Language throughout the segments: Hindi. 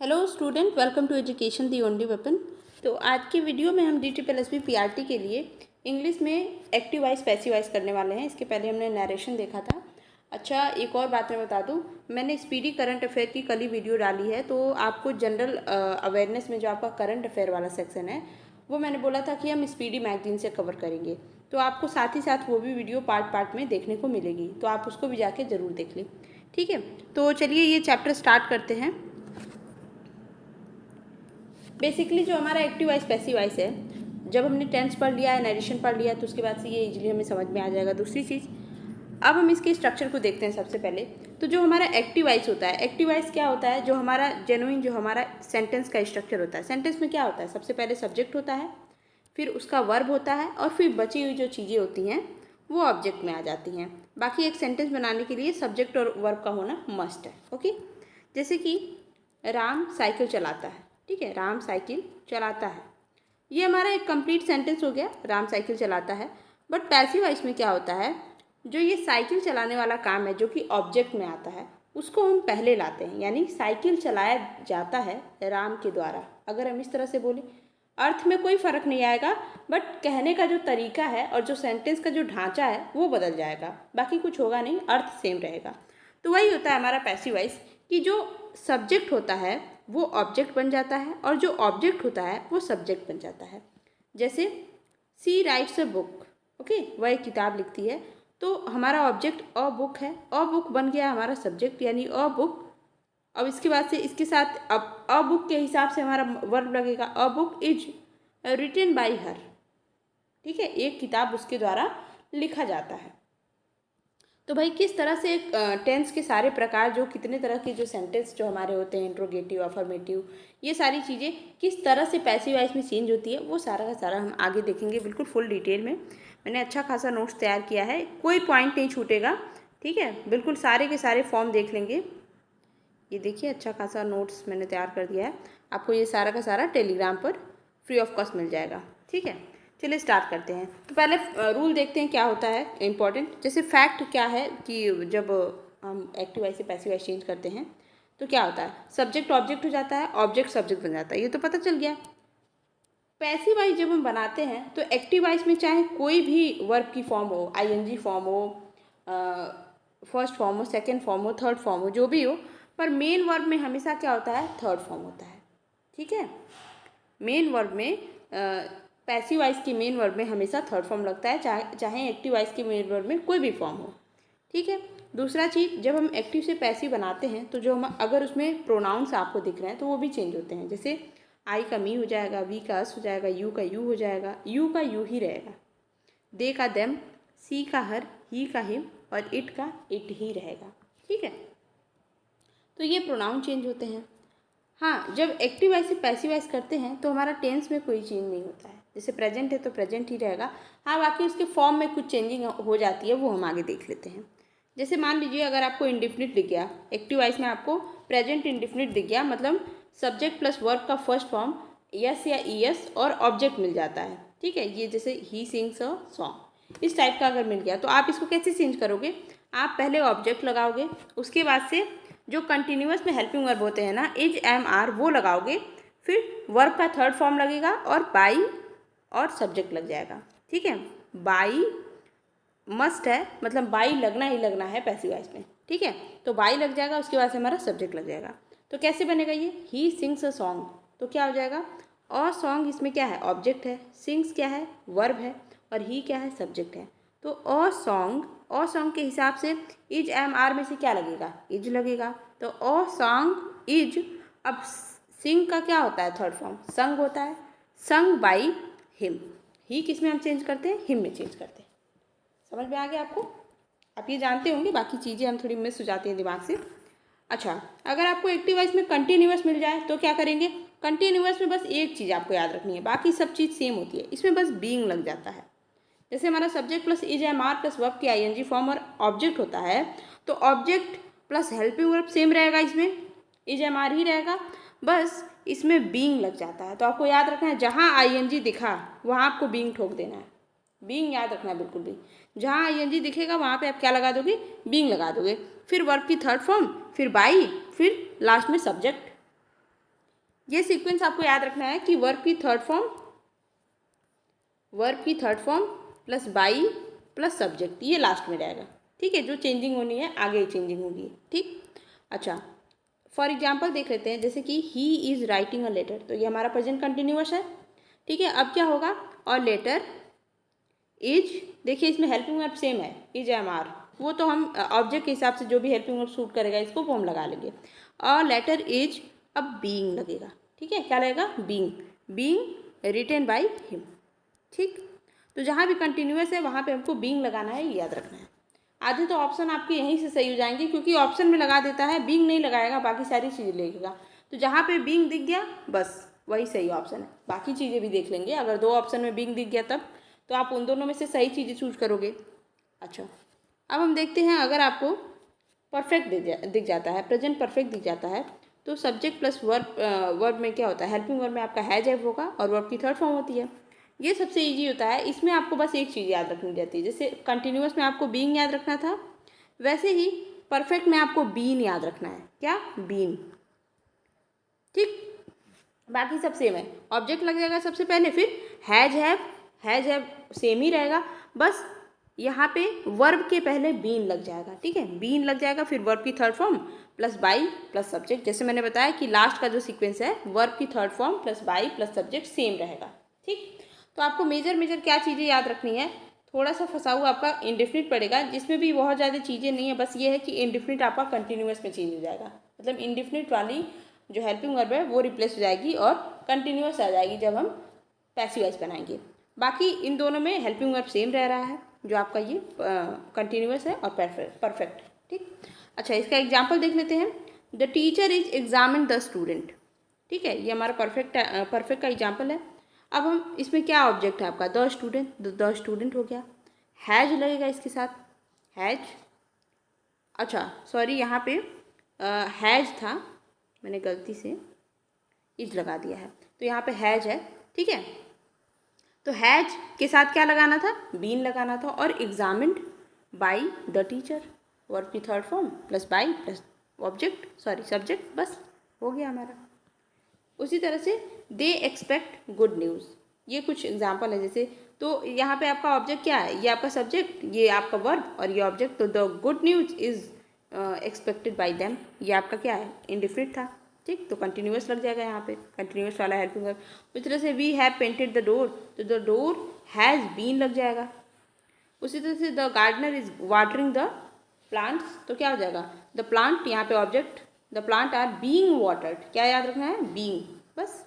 Hello student, welcome to education the only weapon. तो आज की वीडियो में हम DSSB PRT के लिए इंग्लिश में एक्टिव वॉइस पैसिव वॉइस करने वाले हैं। इसके पहले हमने नरेशन देखा था। अच्छा, एक और बात मैं बता दूं, मैंने स्पीडी करंट अफेयर की कल ही वीडियो डाली है, तो आपको जनरल अवेयरनेस में जो आपका करंट अफेयर वाला सेक्शन है वो मैंने बोला था कि हम स्पीडी मैगजीन से कवर करेंगे, तो आपको साथ ही साथ वो भी वीडियो पार्ट पार्ट में देखने को मिलेगी, तो आप उसको भी जाके ज़रूर देख लें। ठीक है, तो चलिए ये चैप्टर स्टार्ट करते हैं। बेसिकली जो हमारा एक्टिव वॉइस पैसिव वॉइस है, जब हमने टेंस पढ़ लिया है, नरेशन पढ़ लिया, तो उसके बाद से ये इजीली हमें समझ में आ जाएगा। दूसरी चीज़, अब हम इसके स्ट्रक्चर को देखते हैं। सबसे पहले तो जो हमारा एक्टिव वॉइस होता है, एक्टिव वॉइस क्या होता है, जो हमारा जेन्युइन जो हमारा सेंटेंस का स्ट्रक्चर होता है। सेंटेंस में क्या होता है, सबसे पहले सब्जेक्ट होता है, फिर उसका वर्ब होता है, और फिर बची हुई जो चीज़ें होती हैं वो ऑब्जेक्ट में आ जाती हैं। बाकी एक सेंटेंस बनाने के लिए सब्जेक्ट और वर्ब का होना मस्ट है। ओके, जैसे कि राम साइकिल चलाता है। ठीक है, राम साइकिल चलाता है, ये हमारा एक कंप्लीट सेंटेंस हो गया, राम साइकिल चलाता है। बट पैसिव वॉइस में क्या होता है, जो ये साइकिल चलाने वाला काम है जो कि ऑब्जेक्ट में आता है, उसको हम पहले लाते हैं। यानी साइकिल चलाया जाता है राम के द्वारा। अगर हम इस तरह से बोलें, अर्थ में कोई फ़र्क नहीं आएगा, बट कहने का जो तरीका है और जो सेंटेंस का जो ढांचा है वो बदल जाएगा, बाकी कुछ होगा नहीं, अर्थ सेम रहेगा। तो वही होता है हमारा पैसिव वॉइस, कि जो सब्जेक्ट होता है वो ऑब्जेक्ट बन जाता है, और जो ऑब्जेक्ट होता है वो सब्जेक्ट बन जाता है। जैसे सी राइट्स अ बुक। ओके, वह एक किताब लिखती है, तो हमारा ऑब्जेक्ट अ बुक है, अ बुक बन गया हमारा सब्जेक्ट, यानी अ बुक। अब इसके बाद से इसके साथ अब अ बुक के हिसाब से हमारा वर्ब लगेगा, a book is written by her. ठीक है, एक किताब उसके द्वारा लिखा जाता है। तो भाई किस तरह से टेंस के सारे प्रकार, जो कितने तरह के जो सेंटेंस जो हमारे होते हैं, इंट्रोगेटिव, अफर्मेटिव, ये सारी चीज़ें किस तरह से पैसिव वॉइस में चेंज होती है, वो सारा का सारा हम आगे देखेंगे बिल्कुल फुल डिटेल में। मैंने अच्छा खासा नोट्स तैयार किया है, कोई पॉइंट नहीं छूटेगा। ठीक है, बिल्कुल सारे के सारे फॉर्म देख लेंगे। ये देखिए, अच्छा खासा नोट्स मैंने तैयार कर दिया है, आपको ये सारा का सारा टेलीग्राम पर फ्री ऑफ कॉस्ट मिल जाएगा। ठीक है, चलिए स्टार्ट करते हैं। तो पहले रूल देखते हैं क्या होता है इम्पॉर्टेंट। जैसे फैक्ट क्या है कि जब हम एक्टिव वॉइस से पैसिव वॉइस चेंज करते हैं तो क्या होता है, सब्जेक्ट ऑब्जेक्ट हो जाता है, ऑब्जेक्ट सब्जेक्ट बन जाता है, ये तो पता चल गया। पैसिव वॉइस जब हम बनाते हैं तो एक्टिव वॉइस में चाहे कोई भी वर्ब की फॉर्म हो, ING फॉर्म हो, फर्स्ट फॉर्म हो, सेकेंड फॉर्म हो, थर्ड फॉर्म हो, जो भी हो, पर मेन वर्ब में हमेशा क्या होता है, थर्ड फॉर्म होता है। ठीक है, मेन वर्ब में पैसिव वॉइस की मेन वर्ब में हमेशा थर्ड फॉर्म लगता है, चाहे एक्टिव वॉइस की मेन वर्ब में कोई भी फॉर्म हो। ठीक है, दूसरा चीज़, जब हम एक्टिव से पैसिव बनाते हैं तो जो हम अगर उसमें प्रोनाउंस आपको दिख रहे हैं तो वो भी चेंज होते हैं। जैसे आई का मी हो जाएगा, वी का अस हो जाएगा, यू का यू हो जाएगा, यू का यू ही रहेगा, दे का देम, सी का हर, ही का हिम, और इट का इट ही रहेगा। ठीक है, तो ये प्रोनाउन चेंज होते हैं। हाँ, जब एक्टिव वॉइस से पैसिव वॉइस करते हैं तो हमारा टेंस में कोई चेंज नहीं होता है। जैसे प्रेजेंट है तो प्रेजेंट ही रहेगा। हाँ, बाकी उसके फॉर्म में कुछ चेंजिंग हो जाती है, वो हम आगे देख लेते हैं। जैसे मान लीजिए अगर आपको इंडिफिनिट दिख गया, एक्टिव वॉइस में आपको प्रेजेंट इंडिफिनिट दिख गया, मतलब सब्जेक्ट प्लस वर्ब का फर्स्ट फॉर्म यस या ईएस और ऑब्जेक्ट मिल जाता है। ठीक है, ये जैसे ही सिंग्स अ सॉन्ग, इस टाइप का अगर मिल गया तो आप इसको कैसे चेंज करोगे, आप पहले ऑब्जेक्ट लगाओगे, उसके बाद से जो कंटिन्यूअस में हेल्पिंग वर्ब होते हैं ना, इज एम आर, वो लगाओगे, फिर वर्ब का थर्ड फॉर्म लगेगा और बाई और सब्जेक्ट लग जाएगा। ठीक है, बाई मस्ट है, मतलब बाई लगना ही लगना है पैसिव वॉइस में। ठीक है, तो बाई लग जाएगा, उसके बाद से हमारा सब्जेक्ट लग जाएगा। तो कैसे बनेगा ये, ही सिंग्स अ सॉन्ग, तो क्या हो जाएगा, और सॉन्ग इसमें क्या है, ऑब्जेक्ट है, सिंग्स क्या है, वर्ब है, और ही क्या है, सब्जेक्ट है। तो अ सॉन्ग के हिसाब से इज एम आर में से क्या लगेगा, इज लगेगा, तो अ सॉन्ग इज। अब सिंग का क्या होता है, थर्ड फॉर्म संग होता है, संग बाई हिम, ही किस में हम चेंज करते हैं, हिम में चेंज करते हैं। समझ में आ गया आपको, आप ये जानते होंगे, बाकी चीज़ें हम थोड़ी मिस हो जाती हैं दिमाग से। अच्छा, अगर आपको एक्टिव वॉइस में कंटिन्यूअस मिल जाए तो क्या करेंगे, कंटिन्यूअस में बस एक चीज़ आपको याद रखनी है, बाकी सब चीज़ सेम होती है, इसमें बस बीइंग लग जाता है। जैसे हमारा subject plus is am are plus verb की ING फॉर्म और ऑब्जेक्ट होता है, तो object plus helping verb same रहेगा, इसमें इज एम आर ही रहेगा, बस इसमें बीइंग लग जाता है। तो आपको याद रखना है, जहाँ ING दिखा वहाँ आपको बीइंग ठोक देना है, बीइंग याद रखना है बिल्कुल भी। जहाँ ING दिखेगा वहाँ पे आप क्या लगा दोगे, बीइंग लगा दोगे, फिर वर्ब की थर्ड फॉर्म, फिर बाई, फिर लास्ट में सब्जेक्ट। ये सीक्वेंस आपको याद रखना है कि वर्ब की third form plus by plus subject, ये लास्ट में रहेगा। ठीक है, जो चेंजिंग होनी है आगे ही चेंजिंग होगी। ठीक, अच्छा फॉर एग्जाम्पल देख लेते हैं, जैसे कि he is writing a letter, तो ये हमारा प्रेजेंट कंटिन्यूअस है। ठीक है, अब क्या होगा, और लेटर इज, देखिए इसमें हेल्पिंग वर्ब सेम है, इज एम आर, वो तो हम ऑब्जेक्ट के हिसाब से जो भी हेल्पिंग वर्ब सूट करेगा इसको वो हम लगा लेंगे। और लेटर इज, अब बीइंग लगेगा। ठीक है, क्या लगेगा, बीइंग रिटेन बाय हिम। ठीक, तो जहाँ भी कंटिन्यूअस है वहाँ पे हमको बीइंग लगाना है, ये याद रखना है। आधे तो ऑप्शन आपके यहीं से सही हो जाएंगे, क्योंकि ऑप्शन में लगा देता है, बीइंग नहीं लगाएगा, बाकी सारी चीज़ें लिखेगा। तो जहाँ पे बीइंग दिख गया बस वही सही ऑप्शन है, बाकी चीज़ें भी देख लेंगे। अगर दो ऑप्शन में बीइंग दिख गया तब तो आप उन दोनों में से सही चीज़ें चूज करोगे। अच्छा, अब हम देखते हैं, अगर आपको परफेक्ट दिख जाता है, प्रेजेंट परफेक्ट दिख जाता है, तो सब्जेक्ट प्लस वर्ब में क्या होता है, हेल्पिंग वर्ब में आपका हैज हैव होगा और वर्ब की थर्ड फॉर्म होती है। ये सबसे इजी होता है, इसमें आपको बस एक चीज़ याद रखनी रहती है। जैसे कंटिन्यूअस में आपको बीइंग याद रखना था, वैसे ही परफेक्ट में आपको बीन याद रखना है। क्या, बीन। ठीक, बाकी सब सेम है, ऑब्जेक्ट लग जाएगा सबसे पहले, फिर हैज हैव सेम ही रहेगा, बस यहाँ पे वर्ब के पहले बीन लग जाएगा। ठीक है, बीन लग जाएगा, फिर वर्ब की third form plus by plus subject. जैसे मैंने बताया कि लास्ट का जो सीक्वेंस है, वर्ब की third form plus by plus subject same रहेगा। ठीक, तो आपको मेजर क्या चीज़ें याद रखनी है, थोड़ा सा फंसा हुआ आपका इंडेफिनिट पड़ेगा, जिसमें भी बहुत ज़्यादा चीज़ें नहीं है, बस ये है कि इंडेफिनिट आपका कंटिन्यूअस में चेंज हो जाएगा, मतलब इंडेफिनिट वाली जो हेल्पिंग वर्ब है वो रिप्लेस हो जाएगी और कंटिन्यूअस आ जाएगी जब हम पैसिव वॉइस बनाएंगे। बाकी इन दोनों में हेल्पिंग वर्ब सेम रह रहा है, जो आपका ये कंटिन्यूअस है और परफेक्ट। ठीक, अच्छा इसका एग्जाम्पल देख लेते हैं। The teacher is examine the student. ठीक है, ये हमारा परफेक्ट का एग्जाम्पल है। अब हम इसमें क्या ऑब्जेक्ट है आपका, द स्टूडेंट हो गया, हैज लगेगा इसके साथ, हैज। अच्छा सॉरी, यहाँ पे हैज था, मैंने गलती से इज लगा दिया है, तो यहाँ पे हैज है। ठीक है, तो हैज के साथ क्या लगाना था, बीन लगाना था, और examined by the teacher, verb की third form plus by plus subject, बस हो गया हमारा। उसी तरह से दे एक्सपेक्ट गुड न्यूज़, ये कुछ एग्जाम्पल है जैसे, तो यहाँ पे आपका ऑब्जेक्ट क्या है, ये आपका सब्जेक्ट, ये आपका वर्ब और ये ऑब्जेक्ट। तो the good news is expected by them, ये आपका क्या है, इंडेफिनिट था। ठीक, तो कंटिन्यूअस लग जाएगा यहाँ पे, कंटिन्यूअस वाला हेल्पिंग वर्ब। उसी तरह से we have painted the door, तो द डोर हैज़ बीन लग जाएगा। उसी तरह से the gardener is watering the plants, तो क्या हो जाएगा, द प्लांट, यहाँ पे object, the plant are being watered, क्या याद रखना है, बीइंग, बस।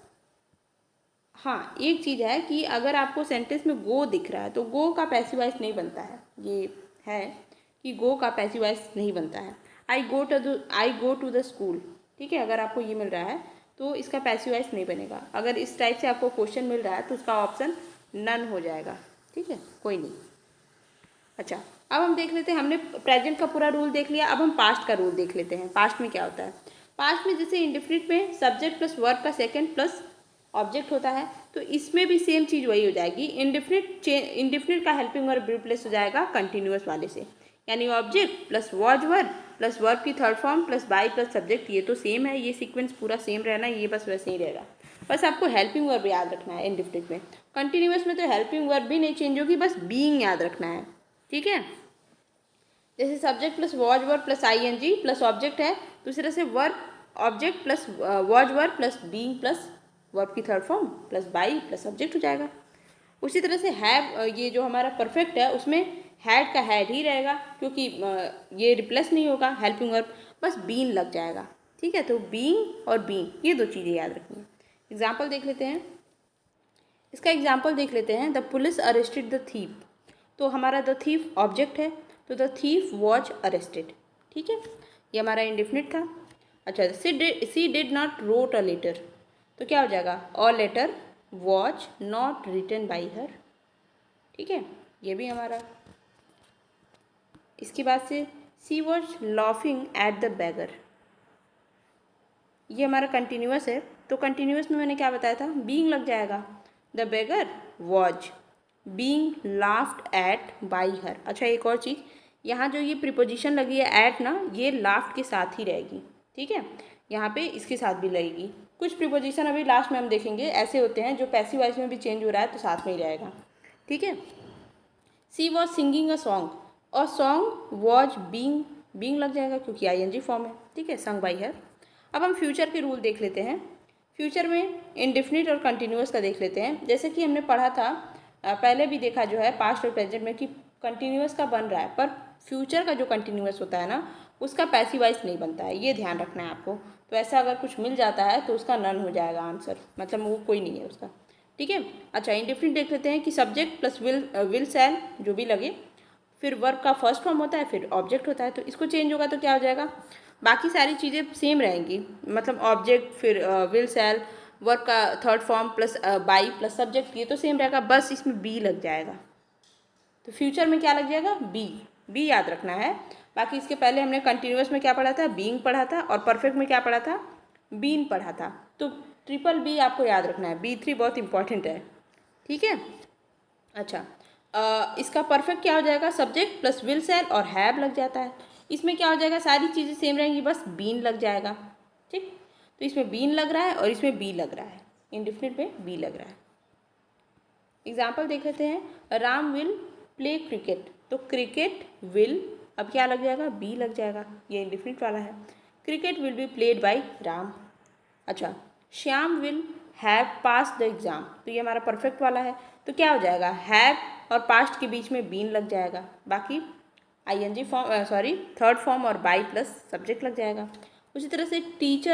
हाँ, एक चीज़ है कि अगर आपको सेंटेंस में गो दिख रहा है तो गो का पैसिव वॉइस नहीं बनता है, ये है कि गो का पैसिव वॉइस नहीं बनता है। आई गो टू द स्कूल, ठीक है, अगर आपको ये मिल रहा है तो इसका पैसिव वॉइस नहीं बनेगा। अगर इस टाइप से आपको क्वेश्चन मिल रहा है तो उसका ऑप्शन नन हो जाएगा। ठीक है, कोई नहीं। अच्छा, अब हम देख लेते हैं, हमने प्रेजेंट का पूरा रूल देख लिया, अब हम पास्ट का रूल देख लेते हैं। पास्ट में क्या होता है, पास्ट में जैसे इंडेफिनिट में सब्जेक्ट प्लस वर्ब का सेकंड प्लस ऑब्जेक्ट होता है, तो इसमें भी सेम चीज़ वही हो जाएगी। इंडेफिनिट का हेल्पिंग वर्ब रिप्लेस हो जाएगा कंटिन्यूअस वाले से, यानी object plus was verb plus verb की third form plus by plus subject, ये तो सेम है, ये सीक्वेंस पूरा सेम रहना, ये बस वैसे ही रहेगा। बस आपको हेल्पिंग वर्ब याद रखना है इंडेफिनिट में। कंटिन्यूअस में तो हेल्पिंग वर्ब भी नहीं चेंज होगी, बस बीइंग याद रखना है। ठीक है, जैसे subject plus was verb plus ING plus object है, दूसरी तरह से verb object plus was verb plus being plus verb की third form plus by plus subject हो जाएगा। उसी तरह से हैव, ये जो हमारा परफेक्ट है उसमें हैड का हैड ही रहेगा, क्योंकि ये रिप्लेस नहीं होगा हेल्पिंग वर्ब, बस बीन लग जाएगा। ठीक है, तो बीइंग और बीन, ये दो चीज़ें याद रखनी है। एग्जाम्पल देख लेते हैं, इसका एग्जाम्पल देख लेते हैं। The police arrested the thief, तो हमारा द थीफ ऑब्जेक्ट है, तो द थीफ वॉज अरेस्टेड। ठीक है, ये हमारा इंडेफिनिट था। अच्छा, she did not wrote a letter, तो क्या हो जाएगा, a letter was not written by her. ठीक है, ये भी हमारा। इसके बाद से she was laughing at the beggar, ये हमारा कंटिन्यूअस है, तो कंटिन्यूअस में मैंने क्या बताया था, बीइंग लग जाएगा। The beggar was being laughed at by her. अच्छा, एक और चीज़, यहाँ जो ये प्रीपोजिशन लगी है एट ना, ये लाफ्ड के साथ ही रहेगी। ठीक है, यहाँ पे इसके साथ भी लगेगी। कुछ प्रीपोजिशन अभी लास्ट में हम देखेंगे ऐसे होते हैं जो पैसिव वॉइस में भी चेंज हो रहा है तो साथ में ही रहेगा, ठीक है। She was singing a song was being लग जाएगा क्योंकि ING फॉर्म है, ठीक है, संग बाई हर। अब हम फ्यूचर के रूल देख लेते हैं। फ्यूचर में इंडेफिनिट और कंटिन्यूअस का देख लेते हैं। जैसे कि हमने पढ़ा था पहले भी देखा जो है पास्ट और प्रेजेंट में कि कंटिन्यूअस का बन रहा है, पर फ्यूचर का जो कंटिन्यूअस होता है ना उसका पैसिव वॉइस नहीं बनता है, ये ध्यान रखना है आपको। तो ऐसा अगर कुछ मिल जाता है तो उसका नन हो जाएगा आंसर, मतलब वो कोई नहीं है उसका, ठीक है। अच्छा, इंडेफिनिट देख लेते हैं कि सब्जेक्ट प्लस विल शैल जो भी लगे, फिर वर्ब का फर्स्ट फॉर्म होता है, फिर ऑब्जेक्ट होता है, तो इसको चेंज होगा तो क्या हो जाएगा, बाकी सारी चीज़ें सेम रहेंगी, मतलब ऑब्जेक्ट फिर विल शैल वर्ब का third form plus by plus subject, ये तो सेम रहेगा, बस इसमें बी लग जाएगा। तो फ्यूचर में क्या लग जाएगा, बी याद रखना है। बाकी इसके पहले हमने कंटिन्यूअस में क्या पढ़ा था, बीइंग पढ़ा था, और परफेक्ट में क्या पढ़ा था, बीन पढ़ा था। तो ट्रिपल बी आपको याद रखना है, B3 बहुत इंपॉर्टेंट है, ठीक है। अच्छा, इसका परफेक्ट क्या हो जाएगा, सब्जेक्ट प्लस विल शैल और हैव लग जाता है। इसमें क्या हो जाएगा, सारी चीज़ें सेम रहेंगी, बस बीन लग जाएगा, ठीक। तो इसमें बीन लग रहा है और इसमें बी लग रहा है, इंडेफिनिट में बी लग रहा है। एग्जाम्पल देख लेते हैं, राम विल प्ले क्रिकेट, तो क्रिकेट विल अब क्या लग जाएगा, बी लग जाएगा, ये इंडेफिनिट वाला है। Cricket will be played by Ram. अच्छा, Shyam will have pass the exam, तो ये हमारा परफेक्ट वाला है, तो क्या हो जाएगा, हैव और पास्ट के बीच में बीन लग जाएगा, बाकी ING फॉर्म थर्ड फॉर्म और बाई प्लस सब्जेक्ट लग जाएगा। उसी तरह से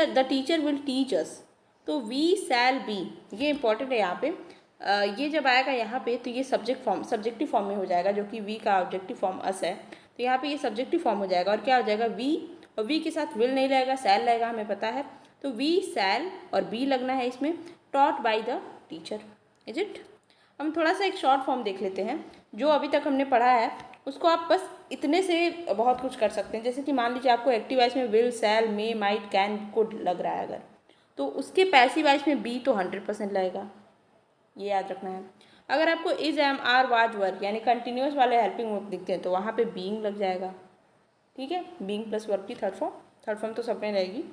the teacher will teach us, तो वी शैल बी, ये इंपॉर्टेंट है यहाँ पे। ये जब आएगा यहाँ पे तो ये सब्जेक्टिव फॉर्म में हो जाएगा, जो कि वी का ऑब्जेक्टिव फॉर्म अस है, तो यहाँ पे ये सब्जेक्टिव फॉर्म हो जाएगा, और क्या हो जाएगा, वी, और वी के साथ विल नहीं लगेगा, शैल लगेगा, हमें पता है, तो वी शैल और बी लगना है इसमें, taught by the teacher, is it. हम थोड़ा सा एक शॉर्ट फॉर्म देख लेते हैं, जो अभी तक हमने पढ़ा है उसको आप बस इतने से बहुत कुछ कर सकते हैं। जैसे कि मान लीजिए आपको एक्टिव वॉइस में will shell may might can could लग रहा है अगर, तो उसके पैसिव वॉइस में बी तो 100% लगेगा, ये याद रखना है। अगर आपको is am are was were यानी कंटिन्यूअस वाले हेल्पिंग वर्ब दिखते हैं तो वहाँ पे बीइंग लग जाएगा, ठीक है, बीइंग प्लस वर्ब की थर्ड फॉर्म तो सब में रहेगी।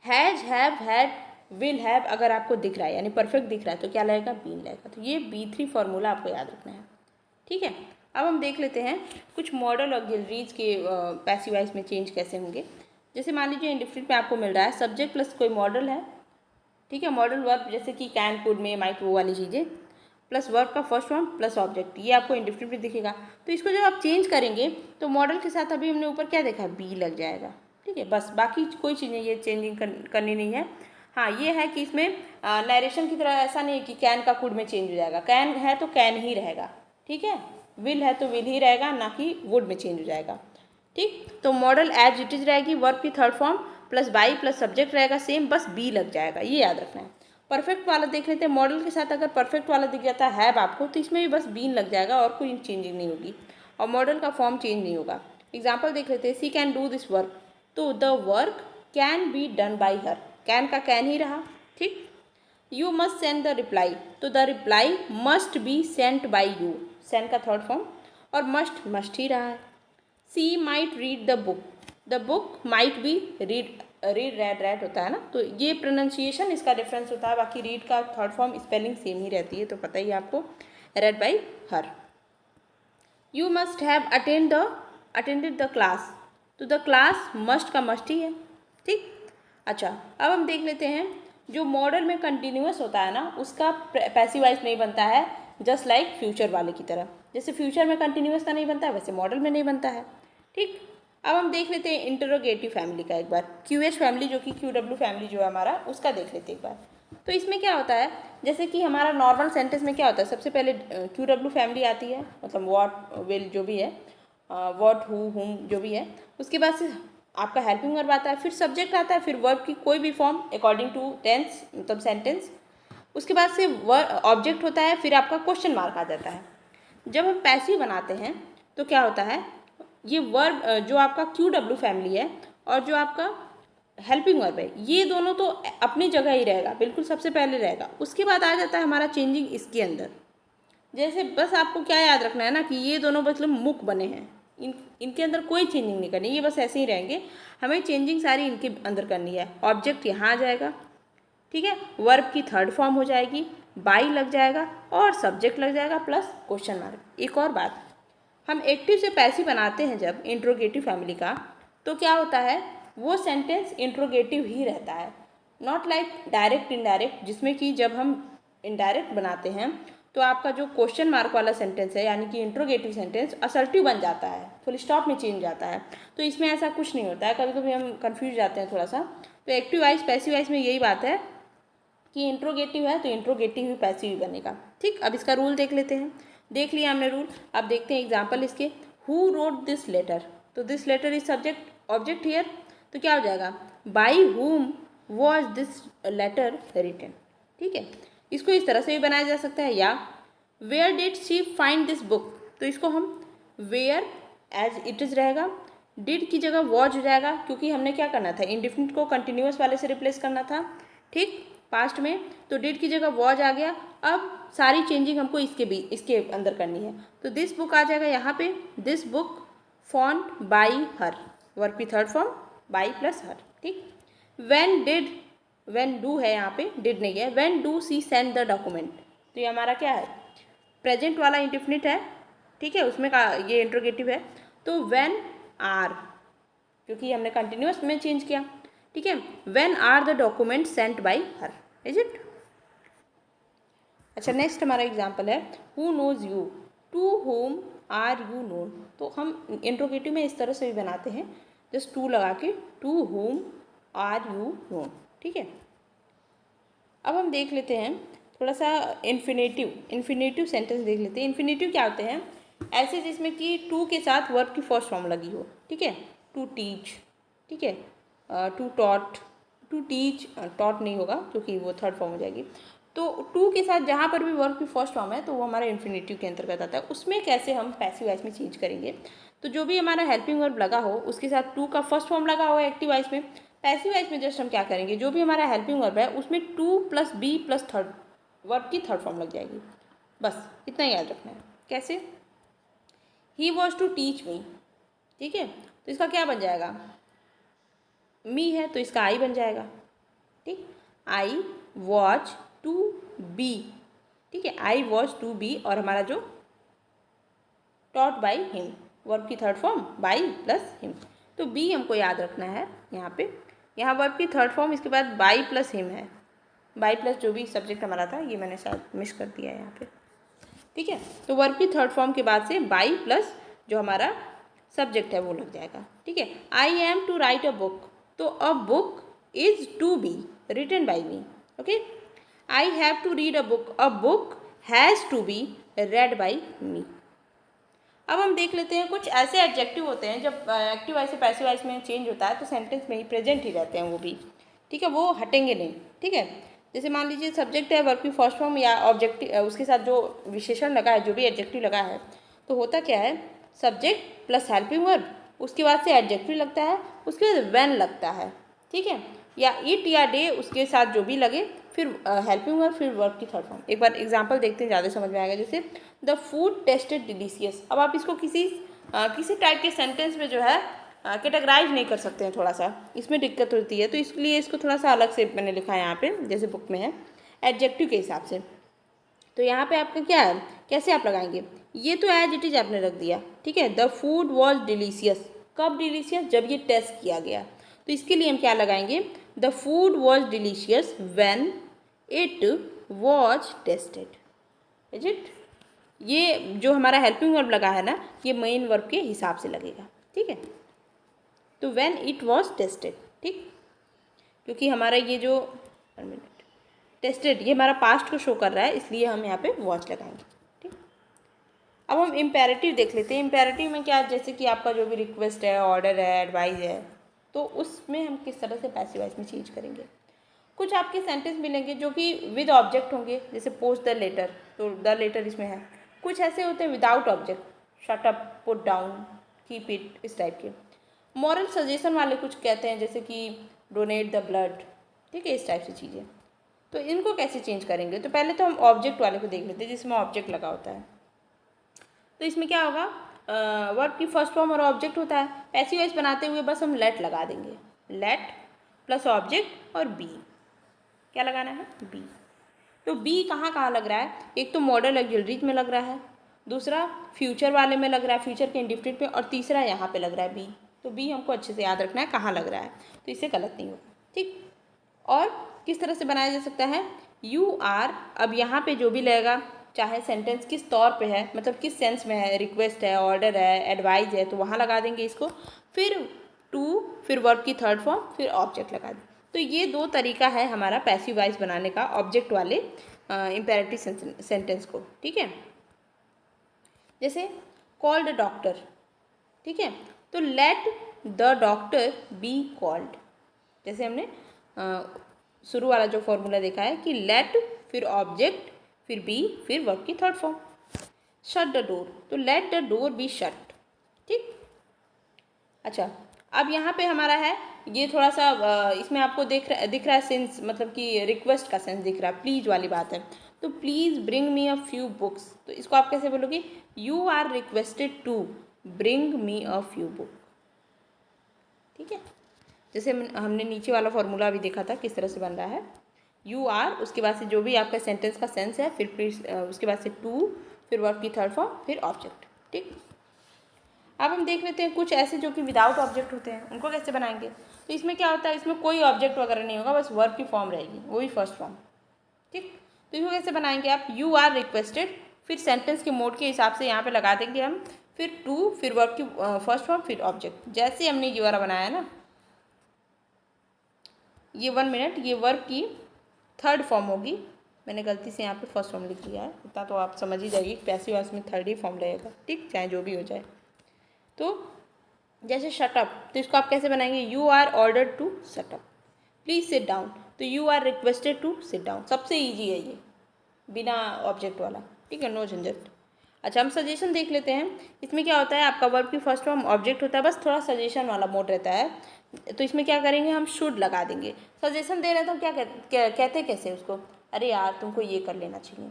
Has have had will have अगर आपको दिख रहा है यानी परफेक्ट दिख रहा है तो क्या लगेगा, बीन लगेगा, तो ये B3 फॉर्मूला आपको याद रखना है, ठीक है। अब हम देख लेते हैं कुछ मॉडल ऑक्सिलरीज के पैसिव वॉइस में चेंज कैसे होंगे। जैसे मान लीजिए इंडेफिनिट में आपको मिल रहा है सब्जेक्ट प्लस कोई मॉडल है, ठीक है, मॉडल वर्ब जैसे कि कैन कुड में माइट वो वाली चीज़ें, प्लस वर्ब का फर्स्ट फॉर्म प्लस ऑब्जेक्ट, ये आपको इंडेफिनिट में दिखेगा। तो इसको जब आप चेंज करेंगे तो मॉडल के साथ अभी हमने ऊपर क्या देखा, बी लग जाएगा, ठीक है, बस बाकी कोई चीज़ें ये चेंजिंग करनी नहीं है। हाँ, ये है कि इसमें नरेशन की तरह ऐसा नहीं है कि कैन का कुड में चेंज हो जाएगा, कैन है तो कैन ही रहेगा, ठीक है, विल है तो विल ही रहेगा, ना कि वुड में चेंज हो जाएगा, ठीक। तो मॉडल एज इट इज रहेगी, वर्ब की third form plus by plus subject रहेगा सेम, बस बी लग जाएगा, ये याद रखना है। परफेक्ट वाला देख लेते हैं, मॉडल के साथ अगर परफेक्ट वाला दिख जाता है आपको तो इसमें भी बस बीन लग जाएगा और कोई चेंजिंग नहीं होगी, और मॉडल का फॉर्म चेंज नहीं होगा। एग्जाम्पल देख लेते हैं, she can do this work, तो the work can be done by her, can का कैन ही रहा, ठीक। You must send the reply, तो the reply must be sent by you, send का थर्ड फॉर्म, और मस्ट ही रहा है। She might read the book might be read read होता है ना, तो ये प्रोनाउंसिएशन इसका डिफरेंस होता है, बाकी रीड का थर्ड फॉर्म स्पेलिंग सेम ही रहती है, तो पता ही है आपको, red by her. You must have attended the class, तो द क्लास मस्ट का मस्ट ही है, ठीक। अच्छा, अब हम देख लेते हैं जो मॉडल में कंटिन्यूअस होता है ना उसका पैसिव वॉइस नहीं बनता है, जस्ट लाइक फ्यूचर वाले की तरह, जैसे फ्यूचर में कंटिन्यूअस का नहीं बनता है वैसे मॉडल में नहीं बनता है, ठीक। अब हम देख लेते हैं इंटरोगेटिव फैमिली का एक बार, QH फैमिली जो कि QW फैमिली जो है हमारा उसका देख लेते हैं एक बार। तो इसमें क्या होता है, जैसे कि हमारा नॉर्मल सेंटेंस में क्या होता है, सबसे पहले QW फैमिली आती है, मतलब वॉट विल जो भी है, वॉट हु हुम जो भी है, उसके बाद से आपका हेल्पिंग वर्ब आता है, फिर सब्जेक्ट आता है, फिर वर्ब की कोई भी फॉर्म अकॉर्डिंग टू टेंस मतलब सेंटेंस, उसके बाद से ऑब्जेक्ट होता है, फिर आपका क्वेश्चन मार्क आ जाता है। जब हम पैसिव बनाते हैं तो क्या होता है, ये वर्ब जो आपका QW फैमिली है और जो आपका हेल्पिंग वर्ब है ये दोनों तो अपनी जगह ही रहेगा, बिल्कुल सबसे पहले रहेगा, उसके बाद आ जाता है हमारा चेंजिंग इसके अंदर। जैसे बस आपको क्या याद रखना है ना कि ये दोनों मतलब मुख बने हैं, इनके अंदर कोई चेंजिंग नहीं करनी, ये बस ऐसे ही रहेंगे। हमें चेंजिंग सारी इनके अंदर करनी है। ऑब्जेक्ट यहाँ आ जाएगा, ठीक है, वर्ब की थर्ड फॉर्म हो जाएगी, बाई लग जाएगा और सब्जेक्ट लग जाएगा प्लस क्वेश्चन मार्क। एक और बात, हम एक्टिव से पैसिव बनाते हैं जब इंट्रोगेटिव फैमिली का, तो क्या होता है, वो सेंटेंस इंट्रोगेटिव ही रहता है, नॉट लाइक डायरेक्ट इनडायरेक्ट, जिसमें कि जब हम इनडायरेक्ट बनाते हैं तो आपका जो क्वेश्चन मार्क वाला सेंटेंस है यानी कि इंट्रोगेटिव सेंटेंस असर्टिव बन जाता है, फुल स्टॉप में चेंज जाता है। तो इसमें ऐसा कुछ नहीं होता है, कभी कभी हम कंफ्यूज जाते हैं थोड़ा सा। तो एक्टिव वाइज पैसिव वाइज में यही बात है कि इंट्रोगेटिव है तो इंट्रोगेटिव ही पैसिव ही बनेगा। ठीक, अब इसका रूल देख लेते हैं। देख लिया हमने रूल, अब देखते हैं एग्जाम्पल इसके। हु रोट दिस लेटर, तो this letter is subject, object here, तो क्या हो जाएगा, बाई हुम वॉज दिस लेटर रिटन। ठीक है, इसको इस तरह से भी बनाया जा सकता है, या where did she find this book, तो इसको हम वेयर एज इट इज रहेगा, डिड की जगह वॉज हो जाएगा, क्योंकि हमने क्या करना था, इंडिफिनिट को कंटिन्यूअस वाले से रिप्लेस करना था। ठीक, पास्ट में, तो डिड की जगह वॉज आ गया। अब सारी चेंजिंग हमको इसके अंदर करनी है, तो दिस बुक आ जाएगा यहाँ पे, this book font by her, verb की थर्ड फॉर्म बाई प्लस हर। ठीक, व्हेन डिड, व्हेन डू है यहाँ पे, डिड नहीं है, when do she send the document, तो ये हमारा क्या है, प्रेजेंट वाला इंडिफिनिट है, ठीक है, उसमें का ये इंट्रोगेटिव है। तो व्हेन आर, क्योंकि हमने कंटिन्यूअस में चेंज किया, ठीक है, when are the document sent by her, is it. अच्छा, नेक्स्ट हमारा एग्जाम्पल है, who knows you, to whom are you known, तो हम इंट्रोगेटिव में इस तरह से भी बनाते हैं, जस्ट टू लगा के, to whom are you known. ठीक है, अब हम देख लेते हैं थोड़ा सा इन्फिनेटिव सेंटेंस देख लेते हैं। इन्फिनेटिव क्या होते हैं, ऐसे जिसमें कि टू के साथ वर्ब की फर्स्ट फॉर्म लगी हो। ठीक है, टू टीच, ठीक है, to taught, to teach, taught नहीं होगा क्योंकि वो थर्ड फॉर्म हो जाएगी। तो टू के साथ जहाँ पर भी वर्ब की फर्स्ट फॉर्म है तो वो हमारा इन्फिनेटिव के अंतर्गत आता है। उसमें कैसे हम पैसिव वॉइस में चेंज करेंगे, तो जो भी हमारा हेल्पिंग वर्ब लगा हो उसके साथ टू का फर्स्ट फॉर्म लगा हो एक्टिव वॉइस में, पैसिव वॉइस में जस्ट हम क्या करेंगे, जो भी हमारा हेल्पिंग वर्ब है उसमें to plus be plus third verb की थर्ड फॉर्म लग जाएगी, बस इतना याद रखना है। कैसे, he was to teach me, ठीक है, तो इसका क्या बन जाएगा, मी है तो इसका आई बन जाएगा। ठीक, आई वॉज टू बी, ठीक है, आई वॉज टू बी, और हमारा जो टॉट बाई हिम, वर्ब की third form by plus him, तो बी हमको याद रखना है यहाँ पे, यहाँ वर्ब की थर्ड फॉर्म, इसके बाद बाई प्लस हिम है, बाई प्लस जो भी सब्जेक्ट हमारा था, ये मैंने शायद मिस कर दिया है यहाँ पे। ठीक है, तो वर्ब की थर्ड फॉर्म के बाद से बाई प्लस जो हमारा सब्जेक्ट है वो लग जाएगा। ठीक है, I am to write a book, तो a book is to be written by me. Okay, I have to read a book has to be read by me. अब हम देख लेते हैं कुछ ऐसे एडजेक्टिव होते हैं जब एक्टिव वॉइस से पैसिव वॉइस में चेंज होता है तो सेंटेंस में ही प्रेजेंट ही रहते हैं वो भी। ठीक है, वो हटेंगे नहीं। ठीक है, जैसे मान लीजिए सब्जेक्ट है, वर्ब की फर्स्ट फॉर्म या ऑब्जेक्टिव, उसके साथ जो विशेषण लगा है, जो भी एडजेक्टिव लगा है, तो होता क्या है, सब्जेक्ट प्लस हेल्पिंग वर्ब, उसके बाद से एडजेक्टिव लगता है, उसके बाद व्हेन लगता है। ठीक है, या इट या डे उसके साथ जो भी लगे, फिर हेल्पिंग वर्ब, फिर वर्ब की थर्ड फॉर्म। एक बार एग्जांपल देखते हैं, ज़्यादा समझ में आएगा। जैसे द फूड टेस्टेड डिलीशियस, अब आप इसको किसी टाइप के सेंटेंस में जो है कैटेगराइज नहीं कर सकते हैं, थोड़ा सा इसमें दिक्कत होती है, तो इसलिए इसको थोड़ा सा अलग से मैंने लिखा है यहाँ पे, जैसे बुक में है एडजेक्टिव के हिसाब से। तो यहाँ पे आपका क्या है, कैसे आप लगाएंगे, ये तो एज इट इज आपने रख दिया। ठीक है, द फूड वॉज डिलीशियस, कब डिलीशियस, जब ये टेस्ट किया गया, तो इसके लिए हम क्या लगाएंगे, the food was delicious when it was tested, is it. ये जो हमारा हेल्पिंग वर्ब लगा है ना, ये मेन वर्ब के हिसाब से लगेगा। ठीक है, तो व्हेन इट वॉज टेस्टेड, ठीक, क्योंकि हमारा ये जो टेस्टेड ये हमारा पास्ट को शो कर रहा है, इसलिए हम यहाँ पे वॉच लगाएंगे। ठीक, अब हम इम्पेरेटिव देख लेते हैं। इम्पेरेटिव में क्या, जैसे कि आपका जो भी रिक्वेस्ट है, ऑर्डर है, एडवाइस है, तो उसमें हम किस तरह से पैसिव वॉइस में चेंज करेंगे। कुछ आपके सेंटेंस मिलेंगे जो कि विद ऑब्जेक्ट होंगे, जैसे पोस्ट द लेटर, तो द लेटर इसमें है। कुछ ऐसे होते हैं without object, shut up, put down, keep it, इस टाइप के। मॉरल सजेशन वाले कुछ कहते हैं, जैसे कि डोनेट द ब्लड, ठीक है, इस टाइप से चीज़ें। तो इनको कैसे चेंज करेंगे, तो पहले तो हम ऑब्जेक्ट वाले को देख लेते हैं जिसमें ऑब्जेक्ट लगा होता है। तो इसमें क्या होगा, वर्ब की फर्स्ट फॉर्म और ऑब्जेक्ट होता है। पैसिव वॉइस बनाते हुए बस हम लेट लगा देंगे, लेट प्लस ऑब्जेक्ट और बी, क्या लगाना है, बी। तो बी कहाँ कहाँ लग रहा है, एक तो मॉडल ऑक्सिलरीज में लग रहा है, दूसरा फ्यूचर वाले में लग रहा है, फ्यूचर के इंडिफिनिट में, और तीसरा यहाँ पे लग रहा है बी। तो बी हमको अच्छे से याद रखना है कहाँ लग रहा है, तो इससे गलत नहीं होगा, ठीक। और किस तरह से बनाया जा सकता है, यू आर, अब यहाँ पे जो भी लगेगा, चाहे सेंटेंस किस तौर पे है, मतलब किस सेंस में है, रिक्वेस्ट है, ऑर्डर है, एडवाइज है, तो वहाँ लगा देंगे इसको, फिर टू, फिर वर्ब की थर्ड फॉर्म, फिर ऑब्जेक्ट लगा दें। तो ये दो तरीका है हमारा पैसिव वॉइस बनाने का ऑब्जेक्ट वाले इम्पेरेटिव सेंटेंस को, ठीक है। जैसे कॉल्ड डॉक्टर, ठीक है, तो let the doctor be called, जैसे हमने शुरू वाला जो फॉर्मूला देखा है कि लेट फिर ऑब्जेक्ट फिर बी फिर वर्ब की third form. Shut the door, तो let the door be shut, ठीक। अच्छा, अब यहाँ पे हमारा है ये थोड़ा सा इसमें आपको दिख रहा है सेंस, मतलब कि रिक्वेस्ट का सेंस दिख रहा है, प्लीज़ वाली बात है। तो please bring me a few books, तो इसको आप कैसे बोलोगे, you are requested to bring me a few book, ठीक है। जैसे हमने नीचे वाला फॉर्मूला भी देखा था किस तरह से बन रहा है, यू आर, उसके बाद से जो भी आपका सेंटेंस का सेंस है, फिर उसके बाद से टू, फिर वर्ब की थर्ड फॉर्म, फिर ऑब्जेक्ट, ठीक। अब हम देख लेते हैं कुछ ऐसे जो कि विदाउट ऑब्जेक्ट होते हैं, उनको कैसे बनाएंगे। तो इसमें क्या होता है, इसमें कोई ऑब्जेक्ट वगैरह नहीं होगा, बस वर्ब की फॉर्म रहेगी, वो भी फर्स्ट फॉर्म, ठीक। तो इसको कैसे बनाएंगे आप, यू आर रिक्वेस्टेड, फिर सेंटेंस के मोड के हिसाब से यहाँ पे लगा देंगे हम, फिर टू, फिर वर्ब की फर्स्ट फॉर्म, फिर ऑब्जेक्ट, जैसे हमने ये वाला बनाया ना, ये 1 मिनट, ये वर्ब की थर्ड फॉर्म होगी, मैंने गलती से यहाँ पे फर्स्ट फॉर्म लिख लिया है, इतना तो आप समझ ही जाइए, पैसिव वॉइस में थर्ड ही फॉर्म रहेगा, ठीक, चाहे जो भी हो जाए। तो जैसे शटअप, तो इसको आप कैसे बनाएंगे, you are ordered to shut up, please sit down, तो you are requested to sit down, सबसे ईजी है ये, बिना ऑब्जेक्ट वाला, ठीक है, नो झंझट। अच्छा, हम सजेशन देख लेते हैं। इसमें क्या होता है, आपका वर्ब की फर्स्ट फॉर्म ऑब्जेक्ट होता है, बस थोड़ा सजेशन वाला मोड रहता है। तो इसमें क्या करेंगे, हम शुड लगा देंगे। सजेशन दे रहे हैं तो कहते कैसे उसको, अरे यार तुमको ये कर लेना चाहिए,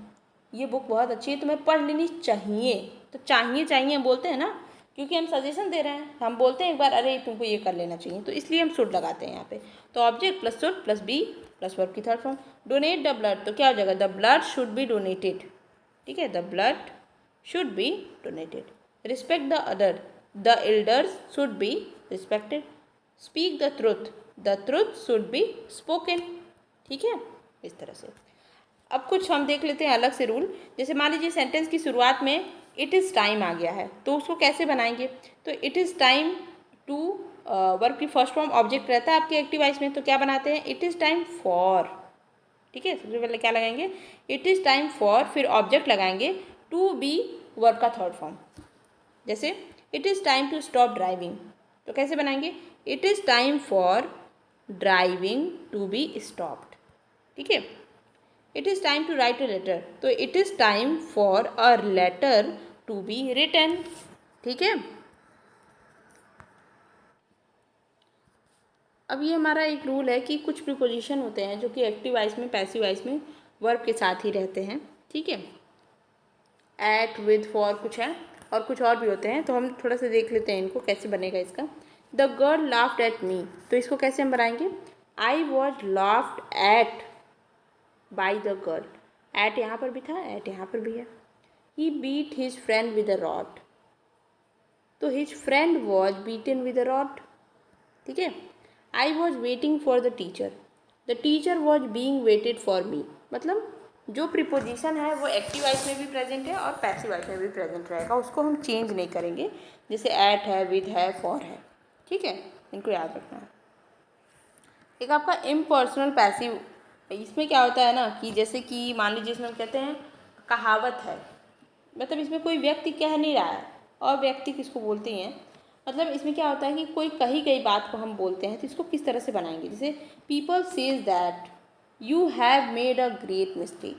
ये बुक बहुत अच्छी है, तुम्हें पढ़ लेनी चाहिए। तो चाहिए बोलते हैं ना, क्योंकि हम सजेशन दे रहे हैं, हम बोलते हैं एक बार अरे तुमको ये कर लेना चाहिए, तो इसलिए हम शुड लगाते हैं यहाँ पे। तो object plus should plus be plus verb की third form. Donate the blood, तो क्या हो जाएगा, the blood should be donated, ठीक है, the blood should be donated. Respect the other, the elders should be respected. Speak the truth should be spoken, ठीक है, इस तरह से। अब कुछ हम देख लेते हैं अलग से रूल। जैसे मान लीजिए सेंटेंस की शुरुआत में इट इज़ टाइम आ गया है, तो उसको कैसे बनाएंगे, तो it is time to, verb की फर्स्ट फॉर्म ऑब्जेक्ट रहता है आपके एक्टिव वॉइस में, तो क्या बनाते हैं, इट इज़ टाइम फॉर, ठीक है। सबसे पहले क्या लगाएंगे, इट इज़ टाइम फॉर, फिर ऑब्जेक्ट लगाएंगे, टू बी वर्ब का थर्ड फॉर्म। जैसे it is time to stop driving, तो कैसे बनाएंगे, it is time for driving to be stopped, ठीक है। It is time to write a letter, तो it is time for a letter to be written, ठीक है। अब ये हमारा एक रूल है कि कुछ प्रीपोजिशन होते हैं जो कि एक्टिव वॉइस में, पैसिव वॉइस में वर्ब के साथ ही रहते हैं, ठीक है। एट, विद, फॉर कुछ है, और कुछ और भी होते हैं, तो हम थोड़ा सा देख लेते हैं इनको कैसे बनेगा इसका। The girl laughed at me, तो इसको कैसे हम बनाएंगे, I was laughed at by the girl, at यहाँ पर भी था, एट यहाँ पर भी है। He beat his friend with a rod, तो his friend was beaten with a rod, ठीक है। I was waiting for the teacher was being waited for me, मतलब जो प्रीपोजिशन है वो एक्टिव वॉइस में भी प्रेजेंट है और पैसिव वॉइस में भी प्रेजेंट रहेगा, उसको हम चेंज नहीं करेंगे, जैसे एट है, विद है, फॉर है, ठीक है, इनको याद रखना है। एक आपका इम्पर्सनल पैसिव, इसमें क्या होता है ना कि जैसे कि मान लीजिए इसमें हम कहते हैं कहावत है, मतलब इसमें कोई व्यक्ति कह नहीं रहा है, और व्यक्ति किसको बोलते हैं, मतलब इसमें क्या होता है कि कोई कही गई बात को हम बोलते हैं, तो इसको किस तरह से बनाएंगे, जैसे people says that you have made a great mistake,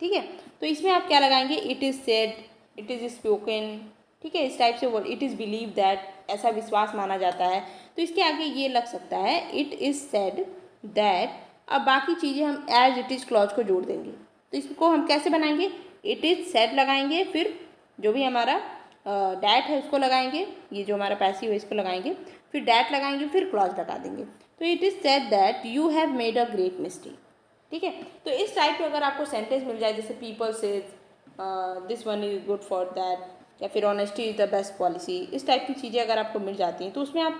ठीक है। तो इसमें आप क्या लगाएंगे, it is said, it is spoken, ठीक है, इस टाइप से word, it is believe that, ऐसा विश्वास माना जाता है, तो इसके आगे ये लग सकता है इट इज़ सेड दैट। अब बाकी चीज़ें हम एज इट इज़ क्लॉज को जोड़ देंगे, तो इसको हम कैसे बनाएंगे, इट इज़ सेड लगाएंगे, फिर जो भी हमारा डैट है उसको लगाएंगे, ये जो हमारा पैसिव है इसको लगाएंगे, फिर डैट लगाएंगे, फिर क्लॉज लगा देंगे। तो it is said that you have made a great mistake. ठीक है, तो इस टाइप के अगर आपको सेंटेंस मिल जाए, जैसे people says this one is good for that, या फिर honesty is the best policy, इस टाइप की चीज़ें अगर आपको मिल जाती हैं तो उसमें आप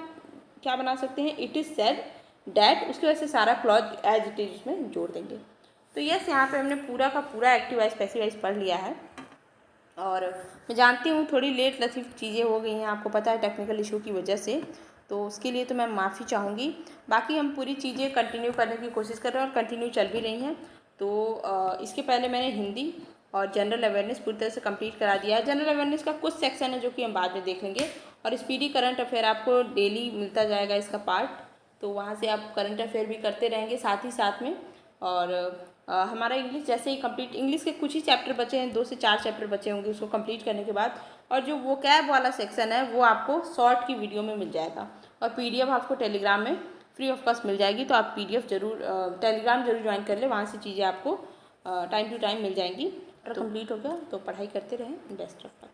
क्या बना सकते हैं, इट इज़ सेड डैट, उसकी वजह से सारा क्लॉज एज इट इज उसमें जोड़ देंगे। तो यस, यहाँ पे हमने पूरा का पूरा एक्टिव वॉइस पैसिव वॉइस पढ़ लिया है। और मैं जानती हूँ थोड़ी लेट लतीफ़ चीज़ें हो गई हैं, आपको पता है टेक्निकल इशू की वजह से, तो उसके लिए तो मैं माफ़ी चाहूँगी। बाकी हम पूरी चीज़ें कंटिन्यू करने की कोशिश कर रहे हैं और कंटिन्यू चल भी रही हैं। तो इसके पहले मैंने हिंदी और जनरल अवेयरनेस पूरी तरह से कंप्लीट करा दिया है। जनरल अवेयरनेस का कुछ सेक्शन है जो कि हम बाद में देख लेंगे, और स्पीडी करंट अफेयर आपको डेली मिलता जाएगा इसका पार्ट, तो वहाँ से आप करंट अफेयर भी करते रहेंगे साथ ही साथ में। और हमारा इंग्लिश जैसे ही कंप्लीट, इंग्लिश के कुछ ही चैप्टर बचे हैं, 2 से 4 चैप्टर बचे होंगे उसको कंप्लीट करने के बाद, और जो वो कैब वाला सेक्शन है वो आपको शॉर्ट की वीडियो में मिल जाएगा, और पीडीएफ आपको टेलीग्राम में फ्री ऑफ कॉस्ट मिल जाएगी। तो आप पीडीएफ जरूर, टेलीग्राम जरूर ज्वाइन कर ले, वहाँ से चीज़ें आपको टाइम टू टाइम मिल जाएंगी। और कंप्लीट हो गया तो पढ़ाई करते रहें। Best of luck.